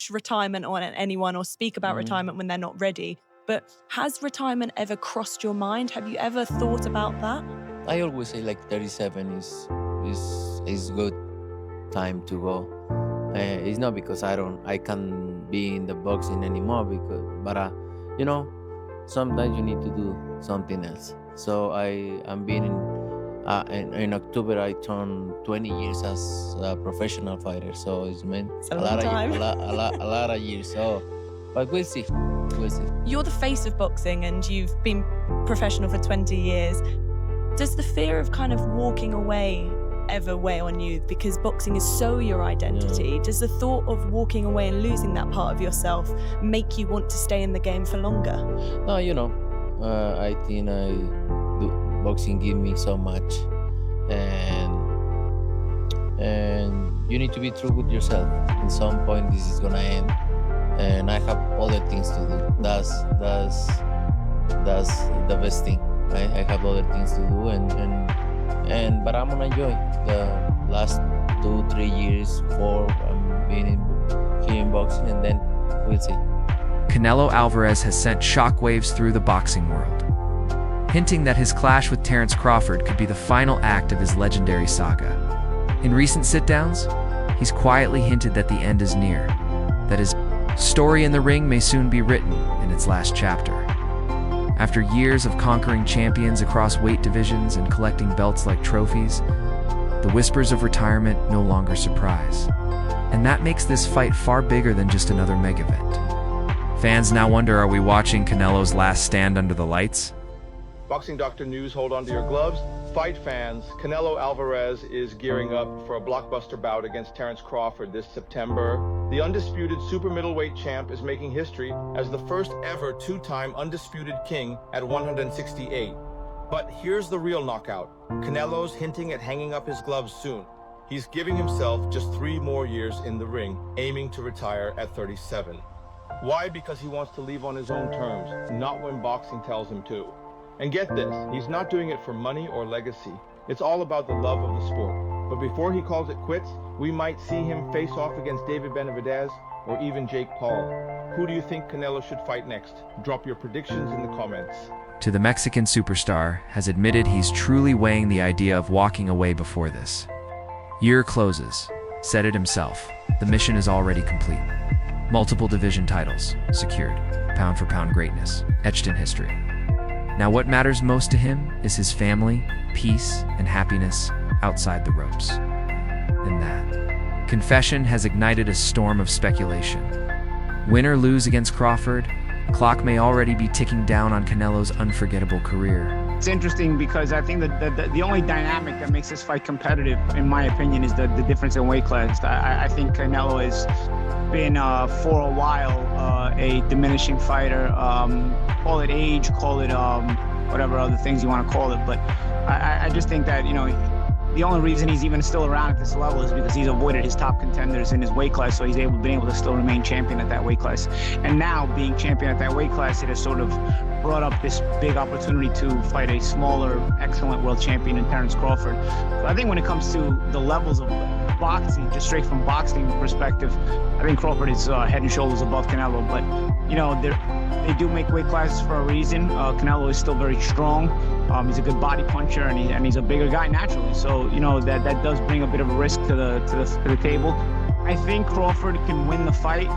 push retirement on anyone or speak about retirement when they're not ready. But has retirement ever crossed your mind? Have you ever thought about that? I always say like 37 is good time to go. It's not because I can't be in the boxing anymore, but you know, sometimes you need to do something else. So I'm being in October I turned 20 years as a professional fighter. So it's meant It's a long time. a lot of years. So, but we'll see. We'll see. You're the face of boxing and you've been professional for 20 years. Does the fear of kind of walking away ever weigh on you? Because boxing is so your identity. Yeah. Does the thought of walking away and losing that part of yourself make you want to stay in the game for longer? No, you know, I think boxing give me so much, and you need to be true with yourself. At some point, this is gonna end, and I have other things to do. That's the best thing. I have other things to do, but I'm gonna enjoy the last 2-3 years, 4. I'm being here in boxing, and then we'll see. Canelo Alvarez has sent shockwaves through the boxing world, hinting that his clash with Terence Crawford could be the final act of his legendary saga. In recent sit-downs, he's quietly hinted that the end is near, that his story in the ring may soon be written in its last chapter. After years of conquering champions across weight divisions and collecting belts like trophies, the whispers of retirement no longer surprise. And that makes this fight far bigger than just another mega event. Fans now wonder, are we watching Canelo's last stand under the lights? Boxing Doctor News, hold on to your gloves. Fight fans, Canelo Alvarez is gearing up for a blockbuster bout against Terence Crawford this September. The undisputed super middleweight champ is making history as the first ever 2-time undisputed king at 168. But here's the real knockout. Canelo's hinting at hanging up his gloves soon. He's giving himself just 3 more years in the ring, aiming to retire at 37. Why? Because he wants to leave on his own terms, not when boxing tells him to. And get this, he's not doing it for money or legacy. It's all about the love of the sport. But before he calls it quits, we might see him face off against David Benavidez or even Jake Paul. Who do you think Canelo should fight next? Drop your predictions in the comments. The Mexican superstar has admitted he's truly weighing the idea of walking away before this year closes. Said it himself, the mission is already complete. Multiple division titles secured, pound-for-pound greatness etched in history. Now what matters most to him is his family, peace, and happiness outside the ropes. And that confession has ignited a storm of speculation. Win or lose against Crawford, clock may already be ticking down on Canelo's unforgettable career. It's interesting because I think that the only dynamic that makes this fight competitive, in my opinion, is the difference in weight class. I think Canelo has been, for a while, a diminishing fighter. Call it age, call it whatever other things you want to call it. But I just think that, you know, the only reason he's even still around at this level is because he's avoided his top contenders in his weight class, so he's been able to still remain champion at that weight class. And now, being champion at that weight class, it has sort of brought up this big opportunity to fight a smaller, excellent world champion in Terence Crawford. So I think when it comes to the levels of boxing, just straight from boxing perspective, I think Crawford is head and shoulders above Canelo. But, you know, they do make weight classes for a reason. Canelo is still very strong. He's a good body puncher, and he's a bigger guy naturally. So, you know, that does bring a bit of a risk to the table. I think Crawford can win the fight.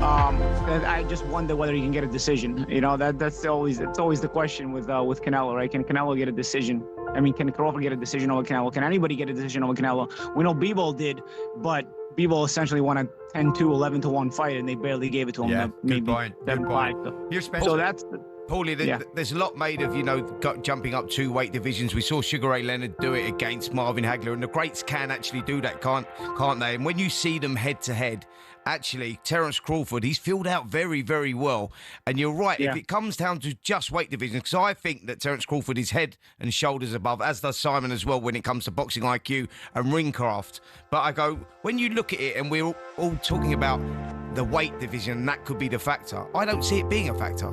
I just wonder whether he can get a decision. You know, that's always the question with Canelo, right? Can Canelo get a decision? I mean, can Crawford get a decision over Canelo? Can anybody get a decision over Canelo? We know Bivol did, but Bivol essentially won a 10-2, 11-1 fight, and they barely gave it to him. Yeah, maybe good point. 7-5. So that's Paulie, there's a lot made of, you know, jumping up 2 weight divisions. We saw Sugar Ray Leonard do it against Marvin Hagler, and the greats can actually do that, can't they? And when you see them head to head, actually, Terence Crawford, he's filled out very, very well. And you're right, if it comes down to just weight divisions, because I think that Terence Crawford is head and shoulders above, as does Simon as well when it comes to boxing IQ and ring craft. But I go, when you look at it, and we're all talking about the weight division, that could be the factor. I don't see it being a factor.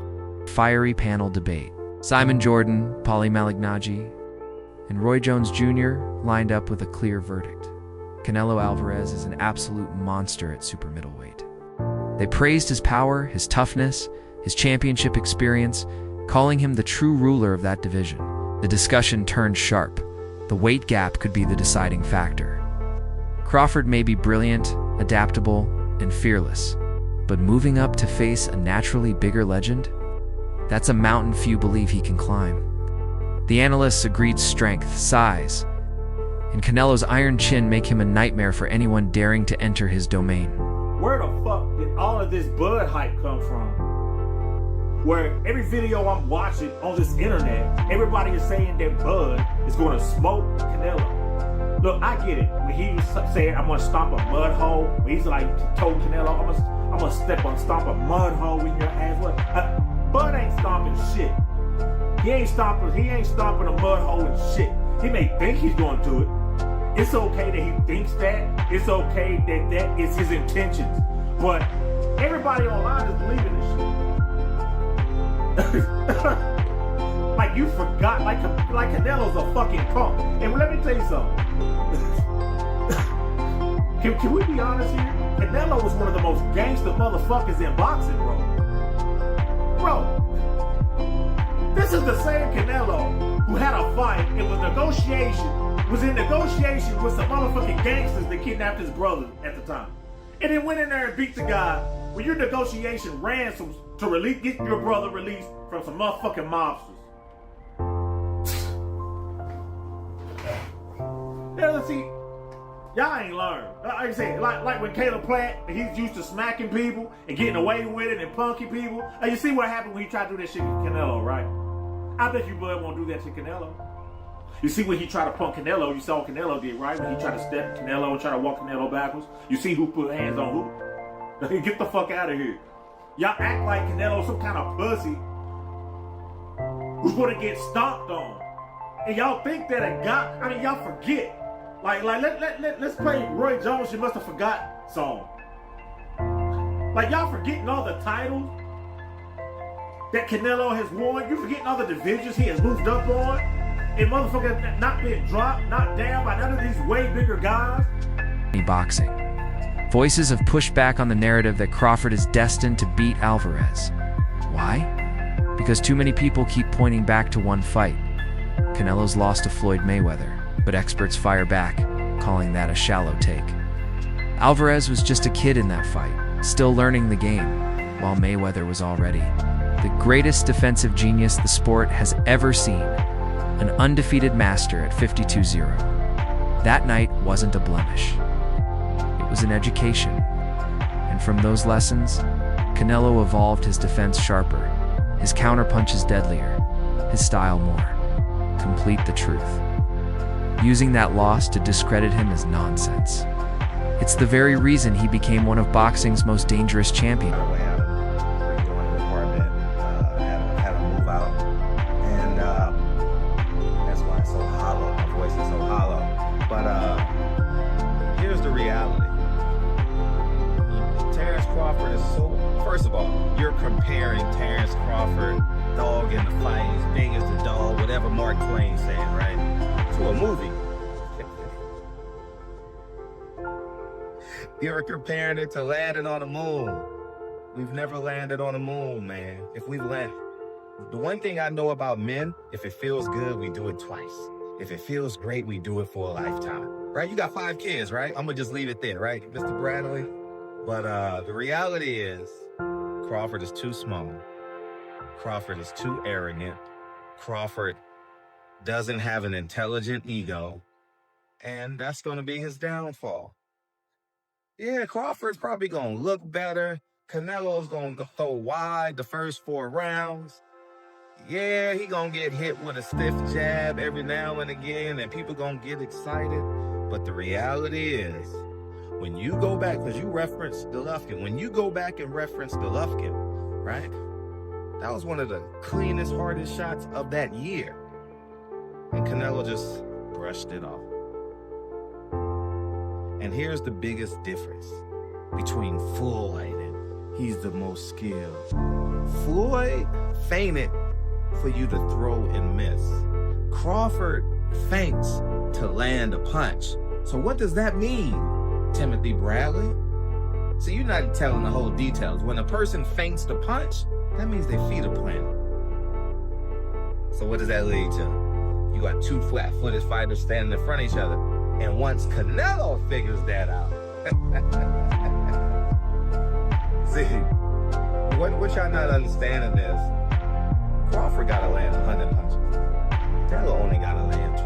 Fiery panel debate. Simon Jordan, Paulie Malignaggi, and Roy Jones Jr. lined up with a clear verdict. Canelo Alvarez is an absolute monster at super middleweight. They praised his power, his toughness, his championship experience, calling him the true ruler of that division. The discussion turned sharp. The weight gap could be the deciding factor. Crawford may be brilliant, adaptable, and fearless, but moving up to face a naturally bigger legend? That's a mountain few believe he can climb. The analysts agreed strength, size, and Canelo's iron chin make him a nightmare for anyone daring to enter his domain. Where the fuck did all of this Bud hype come from? Where every video I'm watching on this internet, everybody is saying that Bud is going to smoke Canelo. Look, I get it. When he was saying, I'm going to stomp a mud hole, when he's like, told Canelo, I'm going to stomp a mud hole in your ass. What? Bud ain't stomping shit. He ain't stomping a mud hole and shit. He may think he's going to do it. It's okay that he thinks that. It's okay that that is his intentions. But everybody online is believing this shit. Like you forgot, like Canelo's a fucking punk. And let me tell you something. Can we be honest here? Canelo was one of the most gangster motherfuckers in boxing, bro. This is the same Canelo who had a fight and was in negotiation with some motherfucking gangsters that kidnapped his brother at the time. And then went in there and beat the guy with your negotiation ransom to get your brother released from some motherfucking mobsters. Now, see, y'all ain't learned. Like I said, like when Caleb Plant, he's used to smacking people and getting away with it and punking people. You see what happened when he tried to do that shit with Canelo, right? I bet you Bud won't do that to Canelo. You see when he tried to punk Canelo, you saw what Canelo did, right? When he tried to step Canelo and try to walk Canelo backwards. You see who put hands on who? Get the fuck out of here. Y'all act like Canelo's some kind of pussy who's gonna get stomped on. And y'all think that a guy, y'all forget. Let's play Roy Jones' You Must Have Forgot song. Like y'all forgetting all the titles that Canelo has won. You forgetting all the divisions he has moved up on. And motherfucker not being dropped, knocked down by none of these way bigger guys. Boxing. Voices have pushed back on the narrative that Crawford is destined to beat Alvarez. Why? Because too many people keep pointing back to one fight. Canelo's lost to Floyd Mayweather, but experts fire back, calling that a shallow take. Alvarez was just a kid in that fight, still learning the game, while Mayweather was already the greatest defensive genius the sport has ever seen. An undefeated master at 52-0. That night wasn't a blemish. It was an education. And from those lessons, Canelo evolved his defense sharper, his counterpunches deadlier, his style more. Complete the truth. Using that loss to discredit him is nonsense. It's the very reason he became one of boxing's most dangerous champions. Here's the reality. Terence Crawford is first of all, you're comparing Terence Crawford, dog in the fight, he's big as the dog, whatever Mark Twain said, right? To a movie. You're comparing it to landing on the moon. We've never landed on the moon, man. If we land, the one thing I know about men, if it feels good, we do it twice. If it feels great, we do it for a lifetime, right? You got 5 kids, right? I'm gonna just leave it there, right, Mr. Bradley? But the reality is, Crawford is too small. Crawford is too arrogant. Crawford doesn't have an intelligent ego, and that's gonna be his downfall. Yeah, Crawford's probably gonna look better. Canelo's gonna go wide the first 4 rounds. Yeah, he gonna get hit with a stiff jab every now and again, and people gonna get excited. But the reality is, when you go back, because you referenced Golovkin, when you go back and reference Golovkin, right? That was one of the cleanest, hardest shots of that year. And Canelo just brushed it off. And here's the biggest difference between Floyd and he's the most skilled. Floyd feinted for you to throw and miss. Crawford feints to land a punch. So what does that mean, Timothy Bradley? So you're not telling the whole details. When a person feints the punch, that means their feet are planted. So what does that lead to? You got two flat-footed fighters standing in front of each other. And once Canelo figures that out, see, what y'all not understanding is Crawford gotta land 100 punches. Canelo only gotta land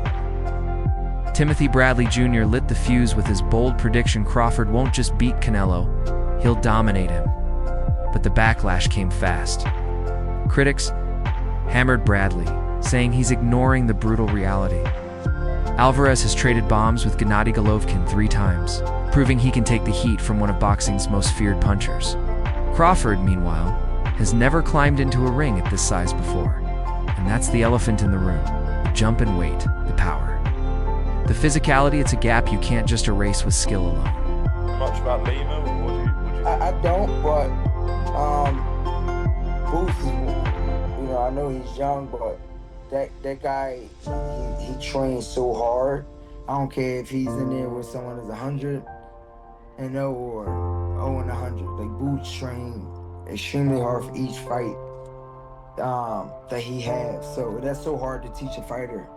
20. Timothy Bradley Jr. lit the fuse with his bold prediction Crawford won't just beat Canelo, he'll dominate him. But the backlash came fast. Critics hammered Bradley, saying he's ignoring the brutal reality. Alvarez has traded bombs with Gennady Golovkin 3 times, proving he can take the heat from one of boxing's most feared punchers. Crawford, meanwhile, has never climbed into a ring at this size before. And that's the elephant in the room, the jump and weight, the power. The physicality, it's a gap you can't just erase with skill alone. Much about Lima? What do you I don't, but Boots, I know he's young, but that guy, he trains so hard. I don't care if he's in there with someone that's 100 and 0 or 0 and 100. Like, Boots train extremely hard for each fight that he has. So that's so hard to teach a fighter,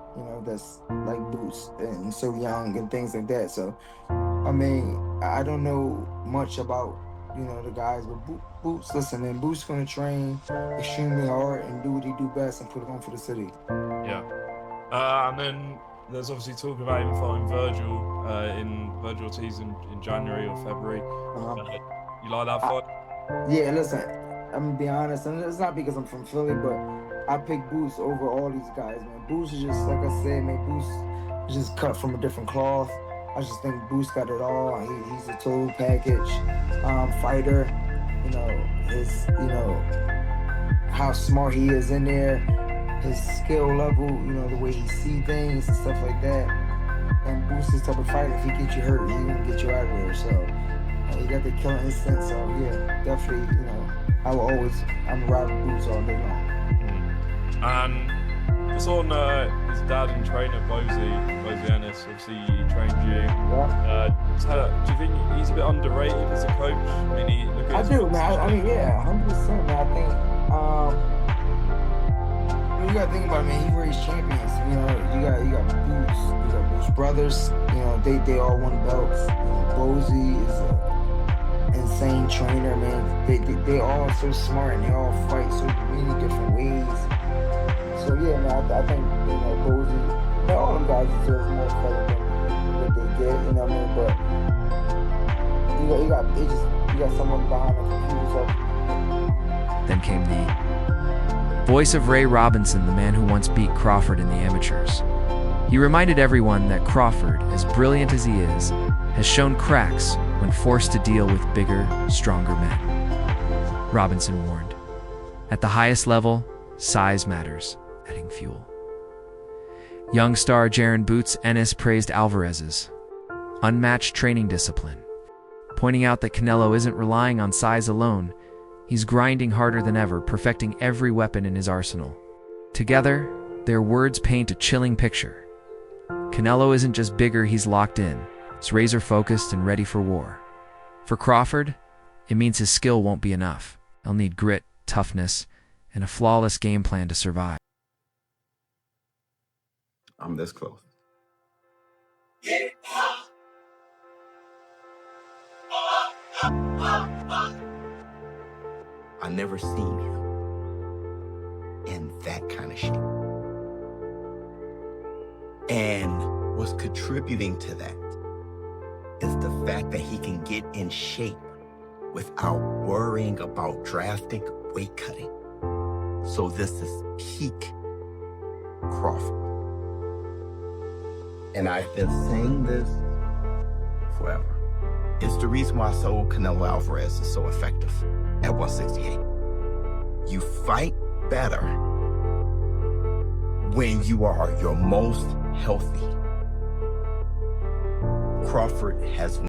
that's like Boots and so young and things like that. So, I mean, I don't know much about, the guys, but Boots, listen, man, Boots gonna train extremely hard and do what he do best and put it on for the city. Yeah. And then there's obviously talk about him fighting Virgil Ortiz in January or February. You like that fight? Yeah, listen, I'm gonna be honest, and it's not because I'm from Philly, but I pick Boots over all these guys, man. Boots is just, like I said, man, Boots is just cut from a different cloth. I just think Boots got it all. He's a total package fighter. How smart he is in there, his skill level, the way he see things and stuff like that. And Boots is the type of fighter, if he get you hurt, he gonna get you out of there. So he got the killing instinct. So yeah, definitely, I'm riding Boots all day long. And it's on his dad and trainer, Bozy Ennis. Obviously, he trained you. Yeah. Do you think he's a bit underrated as a coach? I mean, I do, man. I mean, yeah, 100%, man. I think you gotta think about it, man. He raised champions. You got Boots, you got Boots brothers. They all won belts. Bozy is a insane trainer, man. They all so smart and they all fight so many different ways. So yeah, man, I think Bozy, all them guys deserve more credit than what they get. You know what I mean? But you got someone behind the computer. So. Then came the voice of Ray Robinson, the man who once beat Crawford in the amateurs. He reminded everyone that Crawford, as brilliant as he is, has shown cracks when forced to deal with bigger, stronger men. Robinson warned, at the highest level, size matters, adding fuel. Young star Jaron Boots Ennis praised Alvarez's unmatched training discipline, pointing out that Canelo isn't relying on size alone. He's grinding harder than ever, perfecting every weapon in his arsenal. Together, their words paint a chilling picture. Canelo isn't just bigger, he's locked in. He's razor-focused and ready for war. For Crawford, it means his skill won't be enough. He'll need grit, toughness, and a flawless game plan to survive. I'm this close. I never seen him in that kind of shape. And what's contributing to that is the fact that he can get in shape without worrying about drastic weight cutting. So this is peak Crawford. And I've been saying this forever. It's the reason why Canelo Alvarez is so effective at 168. You fight better when you are your most healthy. Crawford has